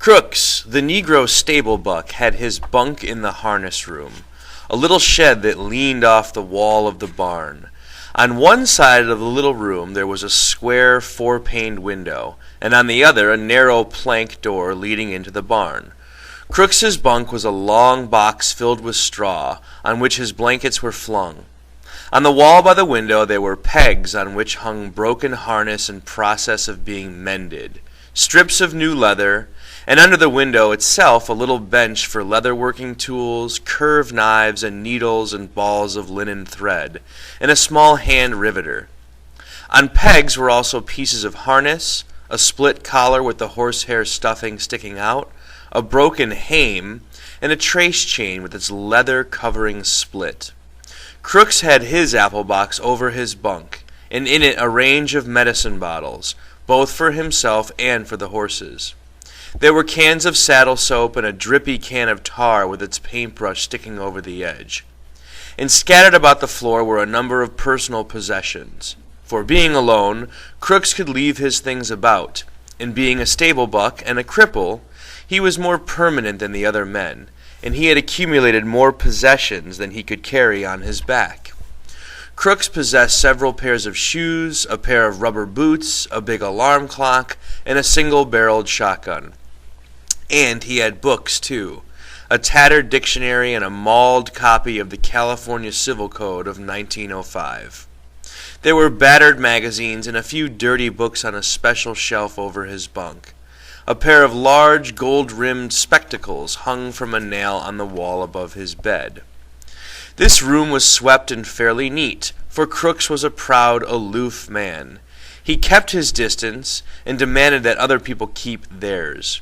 Crooks, the Negro stable buck, had his bunk in the harness room, a little shed that leaned off the wall of the barn. On one side of the little room there was a square four-paned window, and on the other a narrow plank door leading into the barn. Crooks's bunk was a long box filled with straw, on which his blankets were flung. On the wall by the window there were pegs on which hung broken harness in process of being mended, strips of new leather, and under the window itself a little bench for leather-working tools, curved knives, and needles and balls of linen thread, and a small hand riveter. On pegs were also pieces of harness, a split collar with the horsehair stuffing sticking out, a broken hame, and a trace chain with its leather covering split. Crooks had his apple box over his bunk, and in it a range of medicine bottles, both for himself and for the horses. There were cans of saddle soap and a drippy can of tar with its paintbrush sticking over the edge. And scattered about the floor were a number of personal possessions. For being alone, Crooks could leave his things about, and being a stable buck and a cripple, he was more permanent than the other men, and he had accumulated more possessions than he could carry on his back. Crooks possessed several pairs of shoes, a pair of rubber boots, a big alarm clock, and a single-barreled shotgun. And he had books, too, a tattered dictionary and a mauled copy of the California Civil Code of 1905. There were battered magazines and a few dirty books on a special shelf over his bunk. A pair of large gold-rimmed spectacles hung from a nail on the wall above his bed. This room was swept and fairly neat, for Crooks was a proud, aloof man. He kept his distance and demanded that other people keep theirs.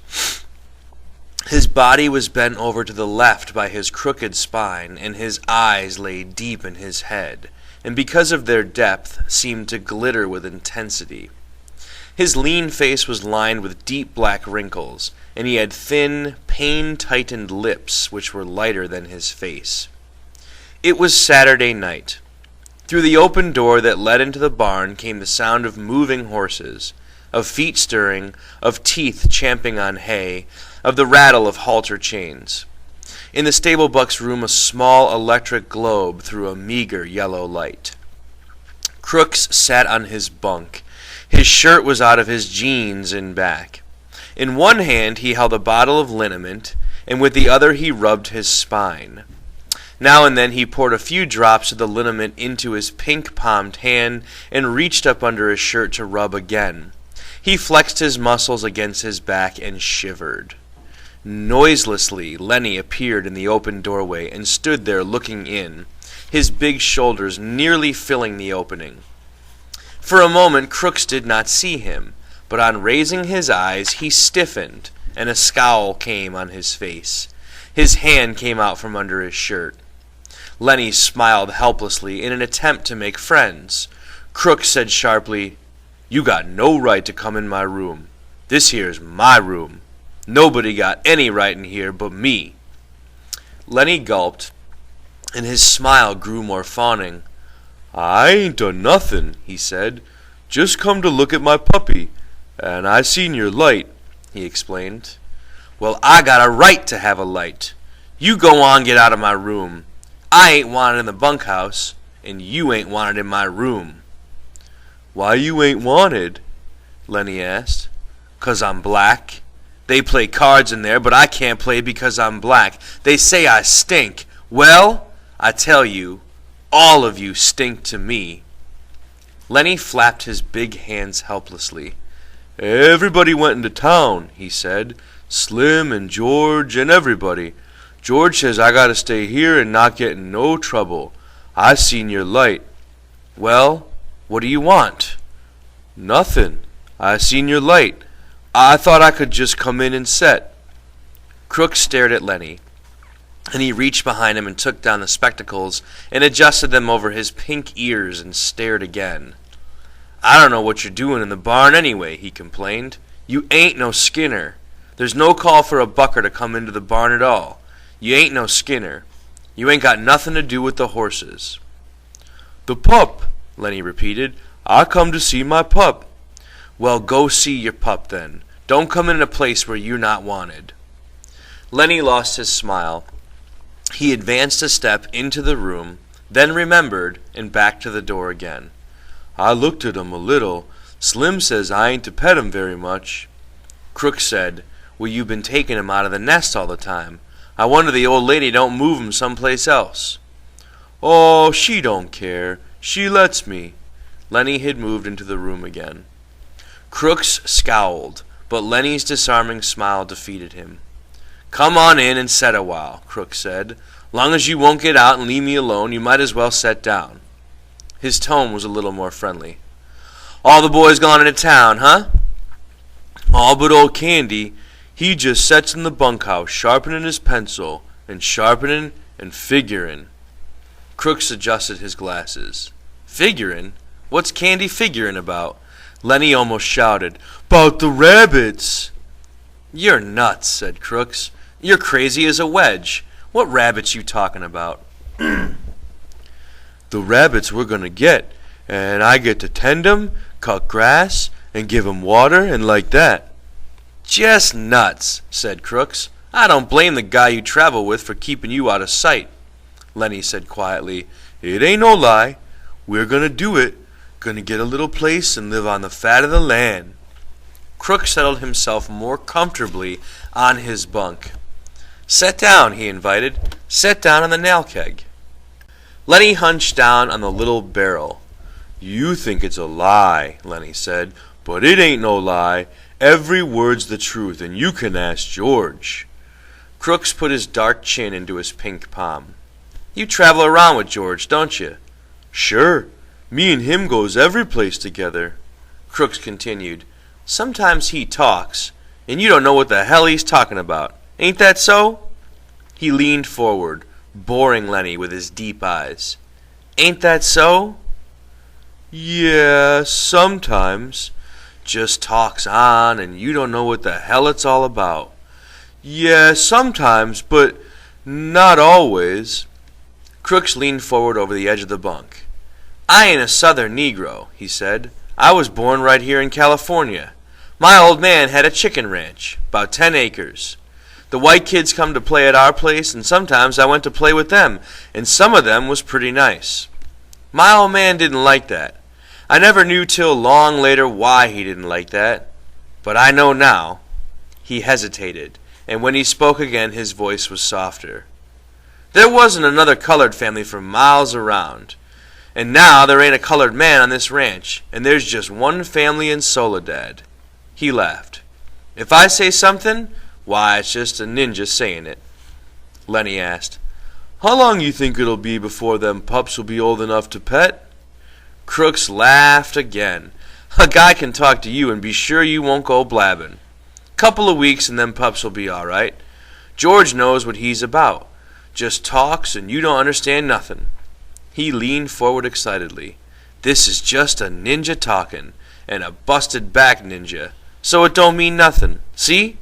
His body was bent over to the left by his crooked spine, and his eyes lay deep in his head, and because of their depth seemed to glitter with intensity. His lean face was lined with deep black wrinkles, and he had thin, pain-tightened lips which were lighter than his face. It was Saturday night. Through the open door that led into the barn came the sound of moving horses, of feet stirring, of teeth champing on hay, of the rattle of halter chains. In the stable buck's room a small electric globe threw a meager yellow light. Crooks sat on his bunk. His shirt was out of his jeans and back. In one hand he held a bottle of liniment, and with the other he rubbed his spine. Now and then he poured a few drops of the liniment into his pink-palmed hand and reached up under his shirt to rub again. He flexed his muscles against his back and shivered. Noiselessly, Lenny appeared in the open doorway and stood there looking in, his big shoulders nearly filling the opening. For a moment Crooks did not see him, but on raising his eyes he stiffened, and a scowl came on his face. His hand came out from under his shirt. Lenny smiled helplessly in an attempt to make friends. Crooks said sharply, "You got no right to come in my room. This here's my room. Nobody got any right in here but me." Lenny gulped, and his smile grew more fawning. "I ain't done nothin'," he said. "Just come to look at my puppy, and I seen your light," he explained. "Well, I got a right to have a light. You go on, get out of my room. I ain't wanted in the bunkhouse, and you ain't wanted in my room." "Why you ain't wanted?" Lenny asked. "'Cause I'm black. They play cards in there, but I can't play because I'm black. They say I stink. Well, I tell you, all of you stink to me." Lenny flapped his big hands helplessly. "Everybody went into town," he said. "Slim and George and everybody. George says I gotta stay here and not get in no trouble. I seen your light." "Well, what do you want?" "Nothin'. I seen your light. I thought I could just come in and set." Crooks stared at Lenny, and he reached behind him and took down the spectacles and adjusted them over his pink ears and stared again. "I don't know what you're doing in the barn anyway," he complained. "You ain't no Skinner. There's no call for a bucker to come into the barn at all. You ain't no Skinner. You ain't got nothing to do with the horses." "The pup," Lenny repeated. "I come to see my pup." "Well, go see your pup then. Don't come in a place where you're not wanted." Lenny lost his smile. He advanced a step into the room, then remembered, and back to the door again. "I looked at 'em a little. Slim says I ain't to pet 'em very much." Crooks said, "Well, you've been taking 'em out of the nest all the time. I wonder the old lady don't move 'em someplace else." "Oh, she don't care. She lets me." Lenny had moved into the room again. Crooks scowled, but Lenny's disarming smile defeated him. "Come on in and set a while," Crooks said. "Long as you won't get out and leave me alone, you might as well set down." His tone was a little more friendly. "All the boys gone into town, huh?" "All but old Candy. He just sets in the bunkhouse, sharpening his pencil, and sharpening and figuring." Crooks adjusted his glasses. "Figuring? What's Candy figuring about?" Lenny almost shouted. "'Bout the rabbits." "You're nuts," said Crooks. "You're crazy as a wedge. What rabbits you talking about?" "The rabbits we're gonna get, and I get to tend 'em, cut grass, and give 'em water, and like that." "Just nuts," said Crooks. "I don't blame the guy you travel with for keeping you out of sight." Lenny said quietly, "It ain't no lie. We're gonna do it. Gonna get a little place and live on the fat of the land." Crooks settled himself more comfortably on his bunk. "Set down," he invited. "Set down on the nail keg." Lenny hunched down on the little barrel. "You think it's a lie," Lenny said, "but it ain't no lie. Every word's the truth, and you can ask George." Crooks put his dark chin into his pink palm. "You travel around with George, don't you?" "Sure. Me and him goes every place together." Crooks continued, "Sometimes he talks, and you don't know what the hell he's talking about. Ain't that so?" He leaned forward, boring Lenny with his deep eyes. "Ain't that so?" "Yeah, sometimes. Just talks on, and you don't know what the hell it's all about." "Yeah, sometimes, but not always." Crooks leaned forward over the edge of the bunk. "I ain't a Southern Negro," he said. "I was born right here in California. My old man had a chicken ranch, about 10 acres. The white kids come to play at our place, and sometimes I went to play with them, and some of them was pretty nice. My old man didn't like that. I never knew till long later why he didn't like that. But I know now." He hesitated, and when he spoke again his voice was softer. "There wasn't another colored family for miles around. And now there ain't a colored man on this ranch, and there's just one family in Soledad." He laughed. "If I say something, why, it's just a ninja saying it." Lenny asked, "How long you think it'll be before them pups will be old enough to pet?" Crooks laughed again. "A guy can talk to you and be sure you won't go blabbing. Couple of weeks and them pups will be all right. George knows what he's about. Just talks and you don't understand nothing." He leaned forward excitedly. "This is just a ninja talking, and a busted back ninja, so it don't mean nothing. See?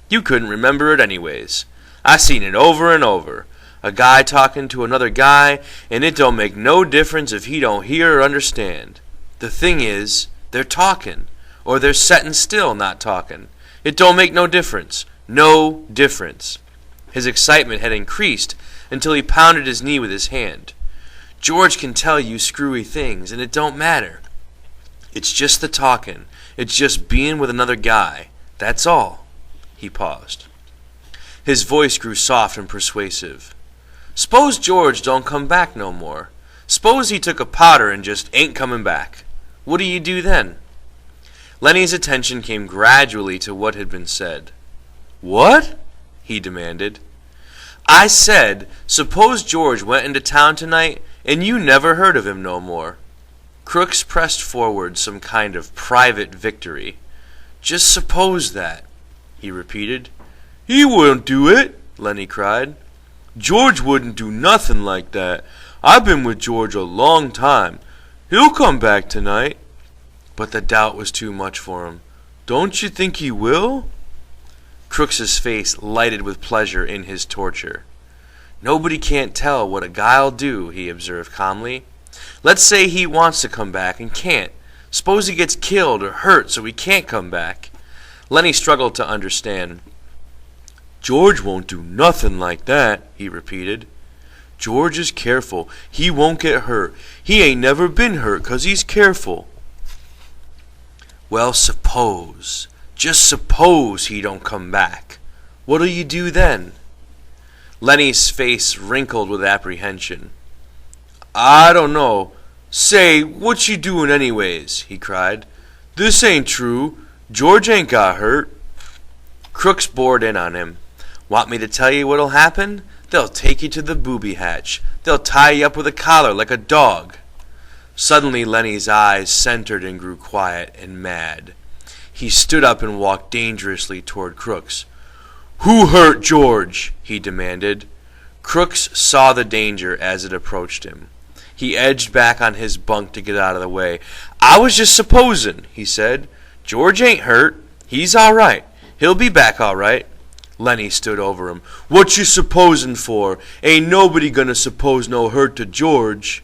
You couldn't remember it anyways. I seen it over and over. A guy talking to another guy, and it don't make no difference if he don't hear or understand. The thing is, they're talking, or they're settin' still not talking. It don't make no difference. No difference." His excitement had increased until he pounded his knee with his hand. "George can tell you screwy things, and it don't matter. It's just the talking. It's just being with another guy. That's all." He paused. His voice grew soft and persuasive. "S'pose George don't come back no more. S'pose he took a powder and just ain't coming back. What do you do then?" Lenny's attention came gradually to what had been said. "What?" he demanded. "I said, suppose George went into town tonight, and you never heard of him no more." Crooks pressed forward some kind of private victory. "Just suppose that," he repeated. "He wouldn't do it," Lenny cried. "George wouldn't do nothing like that. I've been with George a long time. He'll come back tonight." But the doubt was too much for him. "Don't you think he will?" Crooks's face lighted with pleasure in his torture. "Nobody can't tell what a guy'll do," he observed calmly. "Let's say he wants to come back and can't. Suppose he gets killed or hurt so he can't come back. Lenny struggled to understand. "George won't do nothing like that," he repeated. "George is careful. He won't get hurt. He ain't never been hurt 'cause he's careful." "Well, just suppose he don't come back. What'll you do then?" Lenny's face wrinkled with apprehension. "I don't know. Say, what you doing anyways?" he cried. "This ain't true. George ain't got hurt." Crooks bored in on him. "Want me to tell you what'll happen? They'll take you to the booby hatch. They'll tie you up with a collar like a dog." Suddenly Lenny's eyes centered and grew quiet and mad. He stood up and walked dangerously toward Crooks. "Who hurt George?" he demanded. Crooks saw the danger as it approached him. He edged back on his bunk to get out of the way. "I was just supposing," he said. "George ain't hurt. He's all right. He'll be back all right." Lenny stood over him. "What you supposin' for? Ain't nobody gonna suppose no hurt to George."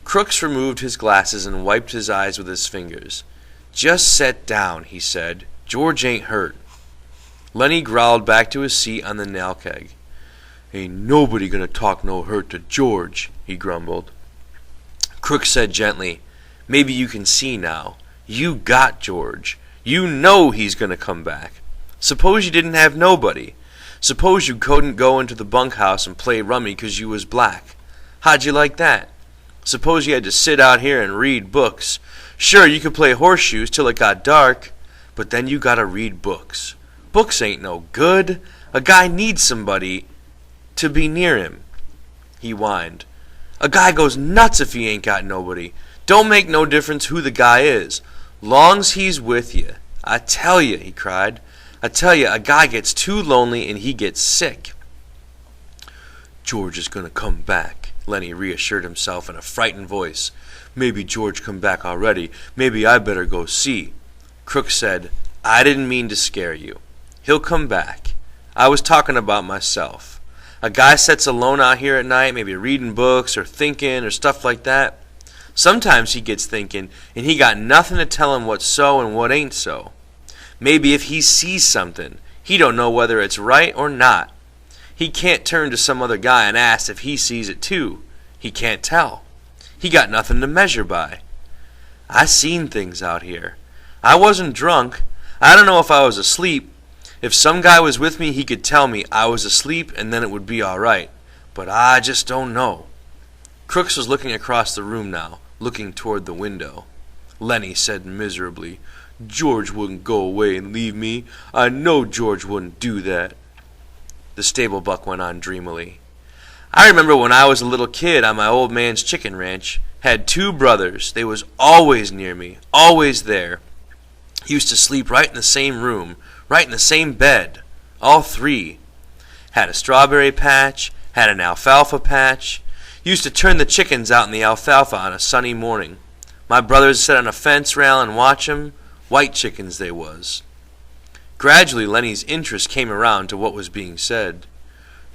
Crooks removed his glasses and wiped his eyes with his fingers. "Just set down," he said. "George ain't hurt." Lenny growled back to his seat on the nail keg. "Ain't nobody gonna talk no hurt to George," he grumbled. Crooks said gently, "Maybe you can see now. You got George. You know he's gonna come back. Suppose you didn't have nobody. Suppose you couldn't go into the bunkhouse and play rummy 'cause you was black. How'd you like that? Suppose you had to sit out here and read books. Sure, you could play horseshoes till it got dark, but then you gotta read books. Books ain't no good. A guy needs somebody to be near him." He whined. "A guy goes nuts if he ain't got nobody. Don't make no difference who the guy is, long's he's with you. I tell you," he cried, "I tell you, a guy gets too lonely and he gets sick." "George is gonna come back," Lenny reassured himself in a frightened voice. "Maybe George come back already. Maybe I better go see." Crooks said, "I didn't mean to scare you. He'll come back. I was talking about myself. A guy sits alone out here at night, maybe reading books or thinking or stuff like that. Sometimes he gets thinking, and he got nothing to tell him what's so and what ain't so. Maybe if he sees something, he don't know whether it's right or not. He can't turn to some other guy and ask if he sees it too. He can't tell. He got nothing to measure by. I seen things out here. I wasn't drunk. I don't know if I was asleep. If some guy was with me, he could tell me I was asleep and then it would be all right. But I just don't know." Crooks was looking across the room now, looking toward the window. Lenny said miserably, "George wouldn't go away and leave me. I know George wouldn't do that." The stable buck went on dreamily. "I remember when I was a little kid on my old man's chicken ranch. Had 2 brothers. They was always near me, always there. Used to sleep right in the same room, right in the same bed. All 3. Had a strawberry patch, had an alfalfa patch. Used to turn the chickens out in the alfalfa on a sunny morning. My brothers sit on a fence rail and watch 'em. White chickens they was." Gradually, Lenny's interest came around to what was being said.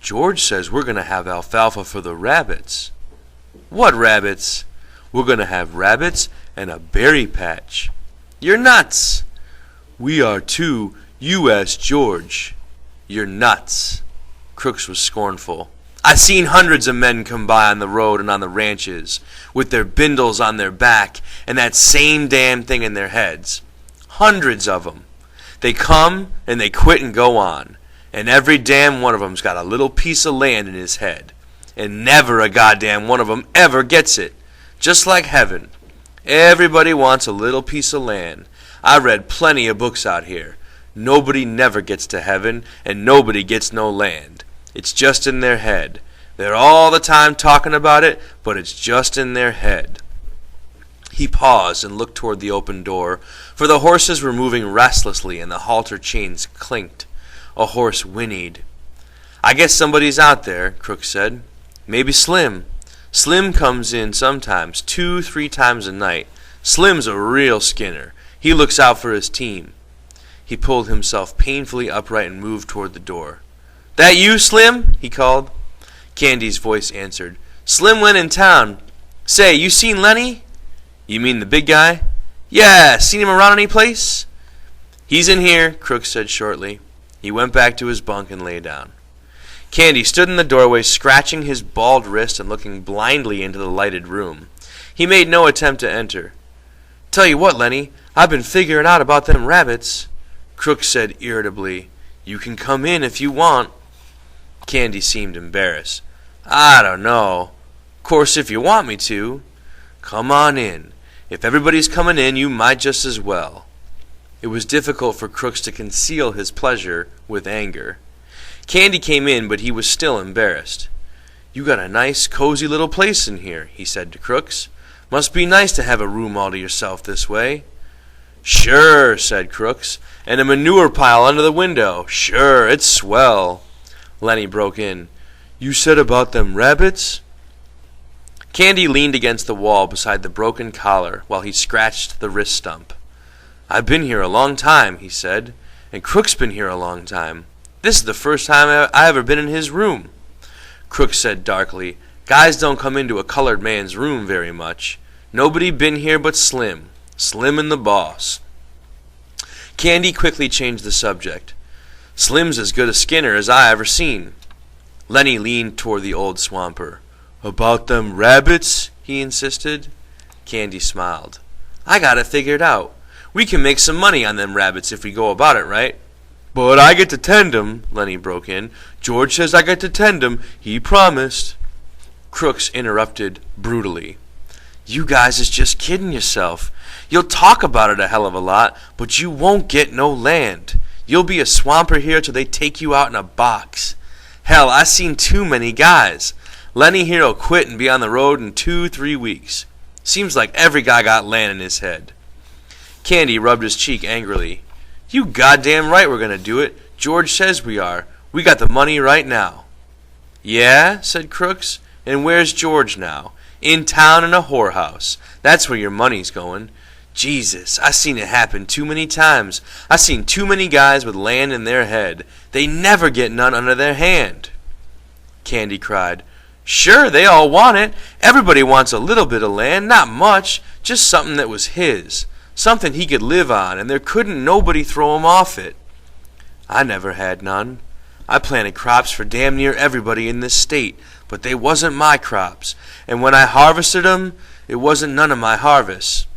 "George says we're going to have alfalfa for the rabbits." "What rabbits?" "We're going to have rabbits and a berry patch." "You're nuts." "We are too. You ask George." "You're nuts." Crooks was scornful. "I seen hundreds of men come by on the road and on the ranches, with their bindles on their back and that same damn thing in their heads. Hundreds of 'em. They come and they quit and go on, and every damn one of 'em's got a little piece of land in his head, and never a goddamn one of 'em ever gets it. Just like heaven. Everybody wants a little piece of land. I read plenty of books out here. Nobody never gets to heaven, and nobody gets no land. It's just in their head. They're all the time talking about it, but it's just in their head." He paused and looked toward the open door, for the horses were moving restlessly and the halter chains clinked. A horse whinnied. "I guess somebody's out there," Crooks said. "Maybe Slim. Slim comes in sometimes, 2-3 times a night. Slim's a real skinner. He looks out for his team." He pulled himself painfully upright and moved toward the door. "That you, Slim?" he called. Candy's voice answered. "Slim went in town. Say, you seen Lenny?" "You mean the big guy?" "Yeah, seen him around any place?" "He's in here," Crooks said shortly. He went back to his bunk and lay down. Candy stood in the doorway, scratching his bald wrist and looking blindly into the lighted room. He made no attempt to enter. "Tell you what, Lenny, I've been figuring out about them rabbits," Crooks said irritably. "You can come in if you want." Candy seemed embarrassed. "I don't know. Course, if you want me to." "Come on in. If everybody's coming in, you might just as well." It was difficult for Crooks to conceal his pleasure with anger. Candy came in, but he was still embarrassed. "You got a nice, cozy little place in here," he said to Crooks. "Must be nice to have a room all to yourself this way." "Sure," said Crooks. "And a manure pile under the window. Sure, it's swell." Lenny broke in. "You said about them rabbits?" Candy leaned against the wall beside the broken collar while he scratched the wrist stump. "I've been here a long time," he said, "and Crook's been here a long time. This is the first time I ever been in his room." Crooks said darkly, "Guys don't come into a colored man's room very much. Nobody been here but Slim. Slim and the boss." Candy quickly changed the subject. "Slim's as good a skinner as I ever seen." Lenny leaned toward the old swamper. "About them rabbits?" he insisted. Candy smiled. "I got it figured out. We can make some money on them rabbits if we go about it right." "But I get to tend 'em," Lenny broke in. "George says I get to tend 'em. He promised." Crooks interrupted brutally. "You guys is just kidding yourself. You'll talk about it a hell of a lot, but you won't get no land. You'll be a swamper here till they take you out in a box. Hell, I seen too many guys. Lenny here'll quit and be on the road in 2-3 weeks. Seems like every guy got land in his head." Candy rubbed his cheek angrily. "You goddamn right we're gonna do it. George says we are. We got the money right now." "Yeah?" said Crooks. "And where's George now?" "In town in a whorehouse. That's where your money's going." "Jesus, I seen it happen too many times. I seen too many guys with land in their head. They never get none under their hand." Candy cried, "Sure, they all want it. Everybody wants a little bit of land, not much, just something that was his. Something he could live on, and there couldn't nobody throw him off it." "I never had none. I planted crops for damn near everybody in this state, but they wasn't my crops, and when I harvested 'em, it wasn't none of my harvest.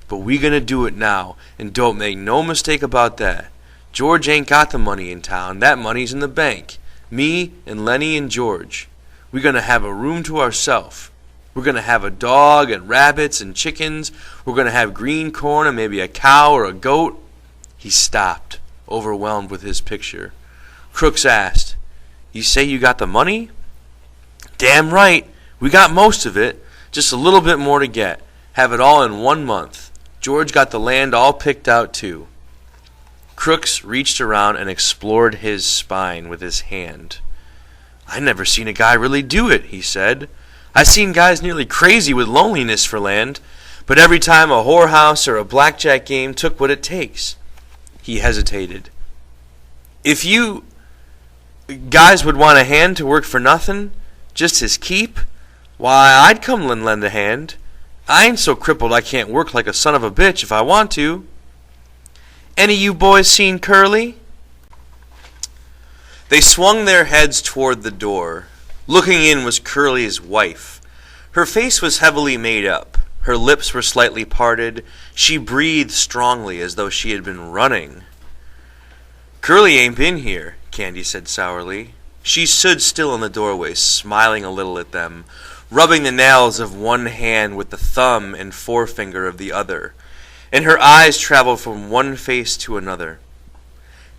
But we gonna do it now, and don't make no mistake about that. George ain't got the money in town. That money's in the bank. Me and Lenny and George. We gonna have a room to ourself. We're going to have a dog and rabbits and chickens. We're going to have green corn and maybe a cow or a goat." He stopped, overwhelmed with his picture. Crooks asked, "You say you got the money?" "Damn right. We got most of it. Just a little bit more to get. Have it all in 1 month. George got the land all picked out, too." Crooks reached around and explored his spine with his hand. "I never seen a guy really do it," he said. "I seen guys nearly crazy with loneliness for land, but every time a whorehouse or a blackjack game took what it takes." He hesitated. "If you guys would want a hand to work for nothing, just as keep, why, I'd come and lend a hand. I ain't so crippled I can't work like a son of a bitch if I want to. Any you boys seen Curly?" They swung their heads toward the door. Looking in was Curly's wife. Her face was heavily made up. Her lips were slightly parted. She breathed strongly as though she had been running. "Curly ain't been here," Candy said sourly. She stood still in the doorway, smiling a little at them, rubbing the nails of one hand with the thumb and forefinger of the other, and her eyes traveled from one face to another.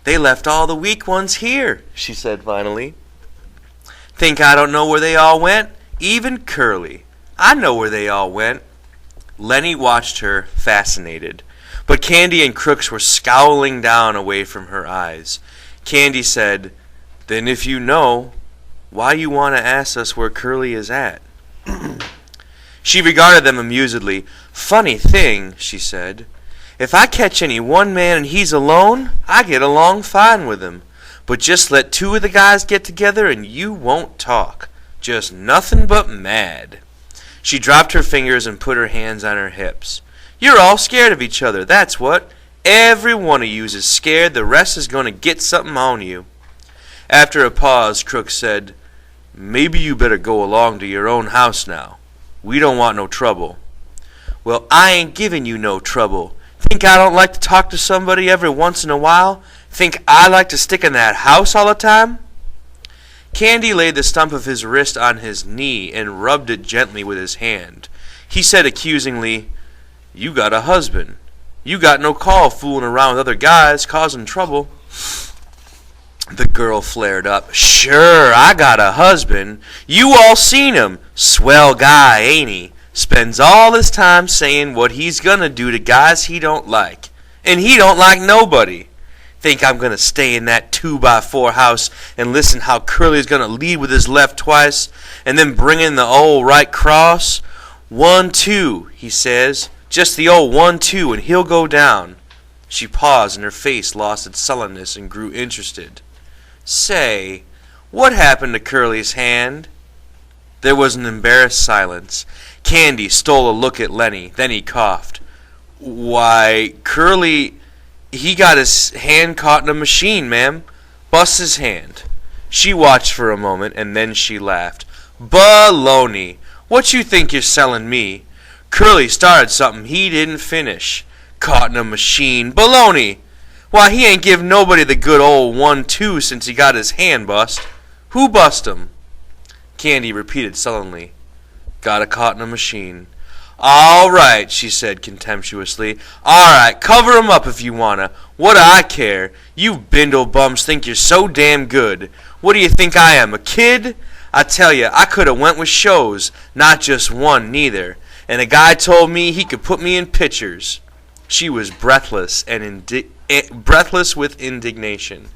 "They left all the weak ones here," she said finally. "Think I don't know where they all went? Even Curly. I know where they all went." Lenny watched her, fascinated, but Candy and Crooks were scowling down away from her eyes. Candy said, "Then if you know, why you want to ask us where Curly is at?" She regarded them amusedly. "Funny thing," she said. "If I catch any one man and he's alone, I get along fine with him. But just let 2 of the guys get together and you won't talk. Just nothing but mad." She dropped her fingers and put her hands on her hips. "You're all scared of each other, that's what. every one of you's is scared the rest is going to get something on you." After a pause, Crooks said, "Maybe you better go along to your own house now. We don't want no trouble." "Well, I ain't giving you no trouble. Think I don't like to talk to somebody every once in a while? Think I like to stick in that house all the time?" Candy laid the stump of his wrist on his knee and rubbed it gently with his hand. He said accusingly, "You got a husband. You got no call fooling around with other guys causing trouble." The girl flared up. "Sure, I got a husband. You all seen him. Swell guy, ain't he? Spends all his time saying what he's gonna do to guys he don't like. And he don't like nobody. Think I'm gonna stay in that 2x4 house and listen how Curly's gonna lead with his left twice and then bring in the old right cross? 1-2, he says. Just the old 1-2 and he'll go down." She paused and her face lost its sullenness and grew interested. "Say, what happened to Curly's hand?" There was an embarrassed silence. Candy stole a look at Lenny, then he coughed. "Why, Curly, he got his hand caught in a machine, ma'am. Bust his hand." She watched for a moment, and then she laughed. "Baloney! What you think you're selling me? Curly started something he didn't finish. Caught in a machine. Baloney! Why, he ain't give nobody the good old 1-2 since he got his hand bust. Who bust him?" Candy repeated sullenly, "Got caught in a machine." "All right," she said contemptuously. "All right, cover him up if you wanna. What do I care? You bindle bums think you're so damn good. What do you think I am, a kid? I tell you, I could have went with shows, not just one neither. And a guy told me he could put me in pictures." She was breathless breathless with indignation.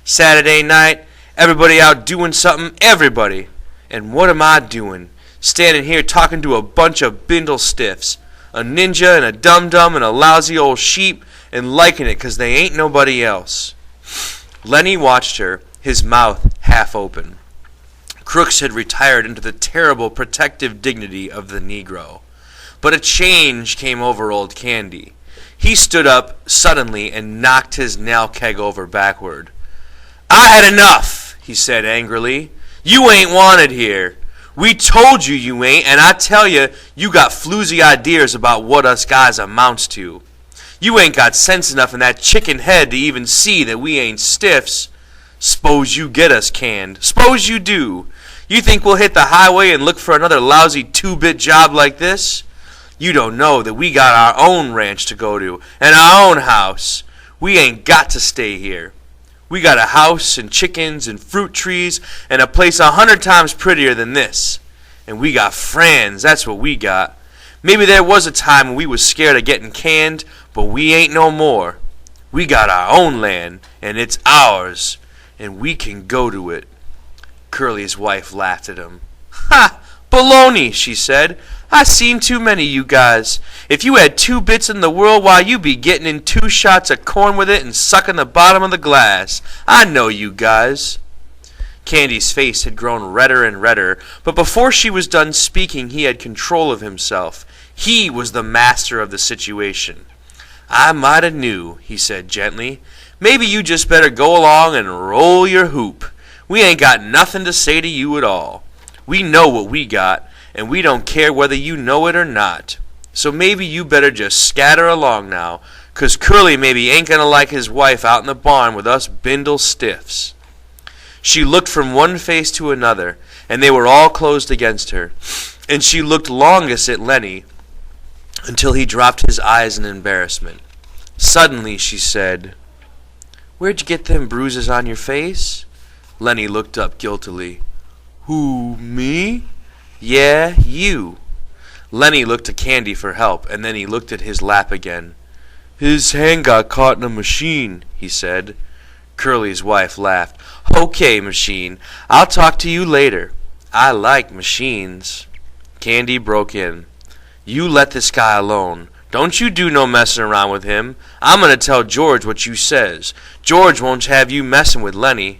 "Saturday night, everybody out doing something, everybody. And what am I doing? Standing here talking to a bunch of bindle stiffs, a ninja and a dum-dum and a lousy old sheep, and liking it 'cause they ain't nobody else." Lenny watched her, his mouth half open. Crooks had retired into the terrible protective dignity of the Negro. But a change came over old Candy. He stood up suddenly and knocked his nail keg over backward. "I had enough," he said angrily. "You ain't wanted here. We told you you ain't, and I tell you, you got floozy ideas about what us guys amounts to. You ain't got sense enough in that chicken head to even see that we ain't stiffs. S'pose you get us canned. S'pose you do. You think we'll hit the highway and look for another lousy 2-bit job like this? You don't know that we got our own ranch to go to, and our own house. We ain't got to stay here. We got a house and chickens and fruit trees and a place 100 times prettier than this. And we got friends, that's what we got. Maybe there was a time when we was scared of getting canned, but we ain't no more. We got our own land, and it's ours, and we can go to it." Curly's wife laughed at him. "Ha! Baloney," she said. "I seen too many you guys. If you had 2 bits in the world, why you be getting in 2 shots of corn with it and sucking the bottom of the glass. I know you guys." Candy's face had grown redder and redder, but before she was done speaking, he had control of himself. He was the master of the situation. "I mighta knew," he said gently. "Maybe you just better go along and roll your hoop. We ain't got nothing to say to you at all. We know what we got, and we don't care whether you know it or not. So maybe you better just scatter along now, 'cause Curly maybe ain't gonna like his wife out in the barn with us bindle stiffs." She looked from one face to another, and they were all closed against her, and she looked longest at Lenny until he dropped his eyes in embarrassment. Suddenly she said, "Where'd you get them bruises on your face?" Lenny looked up guiltily. "Who, me?" "Yeah, you." Lenny looked to Candy for help, and then he looked at his lap again. "His hand got caught in a machine," he said. Curly's wife laughed. "Okay, machine. I'll talk to you later. I like machines." Candy broke in. "You let this guy alone. Don't you do no messing around with him. I'm going to tell George what you says. George won't have you messing with Lenny."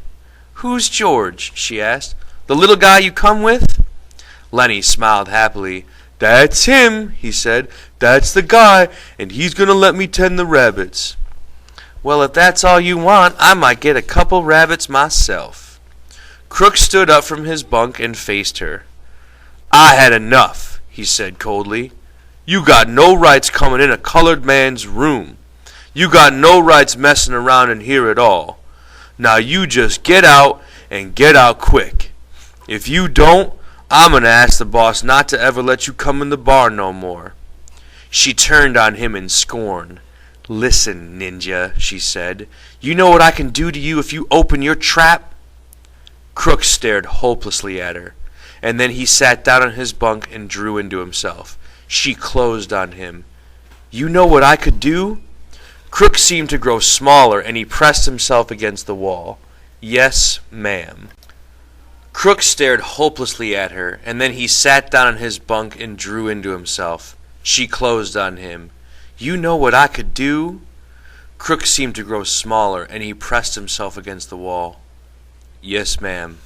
"Who's George?" she asked. "The little guy you come with?" Lenny smiled happily. "That's him," he said. "That's the guy, and he's going to let me tend the rabbits." Well, if that's all you want, I might get a couple rabbits myself. Crook stood up from his bunk and faced her. I had enough, he said coldly. You got no rights coming in a colored man's room. You got no rights messing around in here at all. Now you just get out and get out quick. If you don't, I'm going to ask the boss not to ever let you come in the barn no more. She turned on him in scorn. Listen, ninja, she said. You know what I can do to you if you open your trap? Crook stared hopelessly at her, and then he sat down on his bunk and drew into himself. She closed on him. You know what I could do? Crook seemed to grow smaller, and he pressed himself against the wall. Yes, ma'am. Crook stared hopelessly at her, and then he sat down on his bunk and drew into himself. She closed on him. You know what I could do? Crook seemed to grow smaller, and he pressed himself against the wall. Yes, ma'am.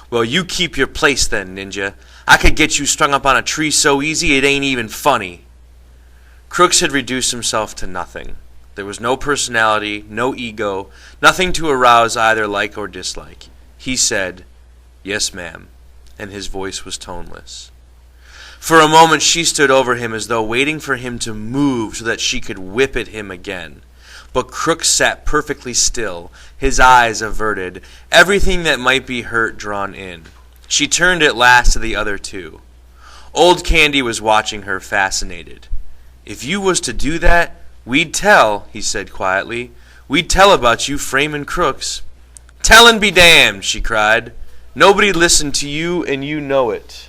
Well, you keep your place then, ninja. I could get you strung up on a tree so easy it ain't even funny. Crooks had reduced himself to nothing. There was no personality, no ego, nothing to arouse either like or dislike. He said, Yes, ma'am, and his voice was toneless. For a moment she stood over him as though waiting for him to move so that she could whip at him again. But Crook sat perfectly still, his eyes averted, everything that might be hurt drawn in. She turned at last to the other two. Old Candy was watching her, fascinated. If you was to do that, we'd tell, he said quietly. We'd tell about you framin' crooks. Tellin' be damned, she cried. Nobody listened to you, and you know it.